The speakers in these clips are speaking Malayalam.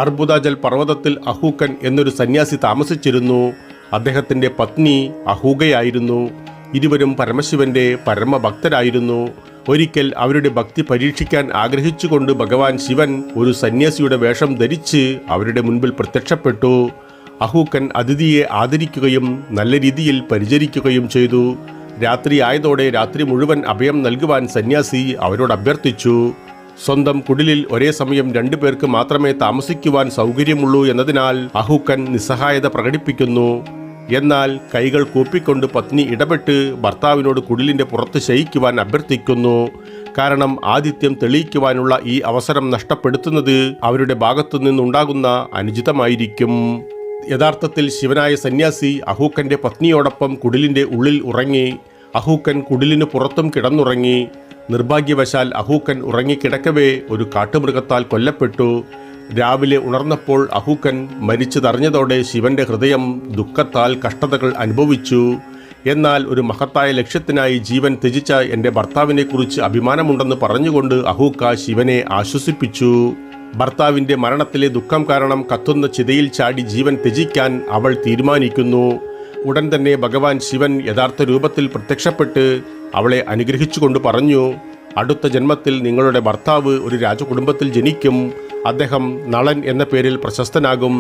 അർബുദാചൽ പർവ്വതത്തിൽ അഹൂക്കൻ എന്നൊരു സന്യാസി താമസിച്ചിരുന്നു. അദ്ദേഹത്തിൻ്റെ പത്നി അഹൂകയായിരുന്നു. ഇരുവരും പരമശിവന്റെ പരമഭക്തരായിരുന്നു. ഒരിക്കൽ അവരുടെ ഭക്തി പരീക്ഷിക്കാൻ ആഗ്രഹിച്ചുകൊണ്ട് ഭഗവാൻ ശിവൻ ഒരു സന്യാസിയുടെ വേഷം ധരിച്ച് അവരുടെ മുൻപിൽ പ്രത്യക്ഷപ്പെട്ടു. അഹൂക്കൻ അതിഥിയെ ആദരിക്കുകയും നല്ല രീതിയിൽ പരിചരിക്കുകയും ചെയ്തു. രാത്രി ആയതോടെ രാത്രി മുഴുവൻ അഭയം നൽകുവാൻ സന്യാസി അവരോട് അഭ്യർത്ഥിച്ചു. സ്വന്തം കുടിലിൽ ഒരേ സമയം 2 പേർക്ക് മാത്രമേ താമസിക്കുവാൻ സൗകര്യമുള്ളൂ എന്നതിനാൽ അഹൂക്കൻ നിസ്സഹായത പ്രകടിപ്പിക്കുന്നു. എന്നാൽ കൈകൾ കൂപ്പിക്കൊണ്ട് പത്നി ഇടപെട്ട് ഭർത്താവിനോട് കുടിലിൻ്റെ പുറത്ത് ശയിക്കുവാൻ അഭ്യർത്ഥിക്കുന്നു. കാരണം ആതിഥ്യം തെളിയിക്കുവാനുള്ള ഈ അവസരം നഷ്ടപ്പെടുത്തുന്നത് അവരുടെ ഭാഗത്തു നിന്നുണ്ടാകുന്ന അനുചിതമായിരിക്കും. യഥാർത്ഥത്തിൽ ശിവനായ സന്യാസി അഹൂക്കൻ്റെ പത്നിയോടൊപ്പം കുടിലിൻ്റെ ഉള്ളിൽ ഉറങ്ങി. അഹൂക്കൻ കുടിലിന് പുറത്തും കിടന്നുറങ്ങി. നിർഭാഗ്യവശാൽ അഹൂക്കൻ ഉറങ്ങിക്കിടക്കവേ ഒരു കാട്ടുമൃഗത്താൽ കൊല്ലപ്പെട്ടു. രാവിലെ ഉണർന്നപ്പോൾ അഹൂക്കൻ മരിച്ചതറിഞ്ഞതോടെ ശിവന്റെ ഹൃദയം ദുഃഖത്താൽ കഷ്ടതകൾ അനുഭവിച്ചു. എന്നാൽ ഒരു മഹത്തായ ലക്ഷ്യത്തിനായി ജീവൻ ത്യജിച്ച എൻ്റെ ഭർത്താവിനെക്കുറിച്ച് അഭിമാനമുണ്ടെന്ന് പറഞ്ഞുകൊണ്ട് അഹൂക്ക ശിവനെ ആശ്വസിപ്പിച്ചു. ഭർത്താവിൻ്റെ മരണത്തിലെ ദുഃഖം കാരണം കത്തുന്ന ചിതയിൽ ചാടി ജീവൻ ത്യജിക്കാൻ അവൾ തീരുമാനിക്കുന്നു. ഉടൻ തന്നെ ഭഗവാൻ ശിവൻ യഥാർത്ഥ രൂപത്തിൽ പ്രത്യക്ഷപ്പെട്ട് അവളെ അനുഗ്രഹിച്ചുകൊണ്ട് പറഞ്ഞു, അടുത്ത ജന്മത്തിൽ നിങ്ങളുടെ ഭർത്താവ് ഒരു രാജകുടുംബത്തിൽ ജനിക്കും. അദ്ദേഹം നളൻ എന്ന പേരിൽ പ്രശസ്തനാകും.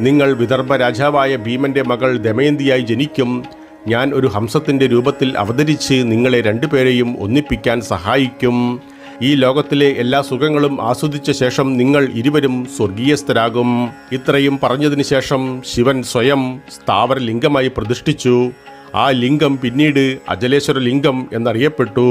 നിങ്ങൾ വിദർഭ രാജാവായ ഭീമന്റെ മകൾ ദമയന്തിയായി ജനിക്കും. ഞാൻ ഒരു ഹംസത്തിൻ്റെ രൂപത്തിൽ അവതരിച്ച് നിങ്ങളെ 2 പേരെയും ഒന്നിപ്പിക്കാൻ സഹായിക്കും. ഈ ലോകത്തിലെ എല്ലാ സുഖങ്ങളും ആസ്വദിച്ച ശേഷം നിങ്ങൾ ഇരുവരും സ്വർഗീയസ്ഥരാകും. ഇത്രയും പറഞ്ഞതിന് ശേഷം ശിവൻ സ്വയം സ്ഥാവര ലിംഗമായി പ്രതിഷ്ഠിച്ചു. ആ ലിംഗം പിന്നീട് അജലേശ്വര ലിംഗം എന്നറിയപ്പെട്ടു.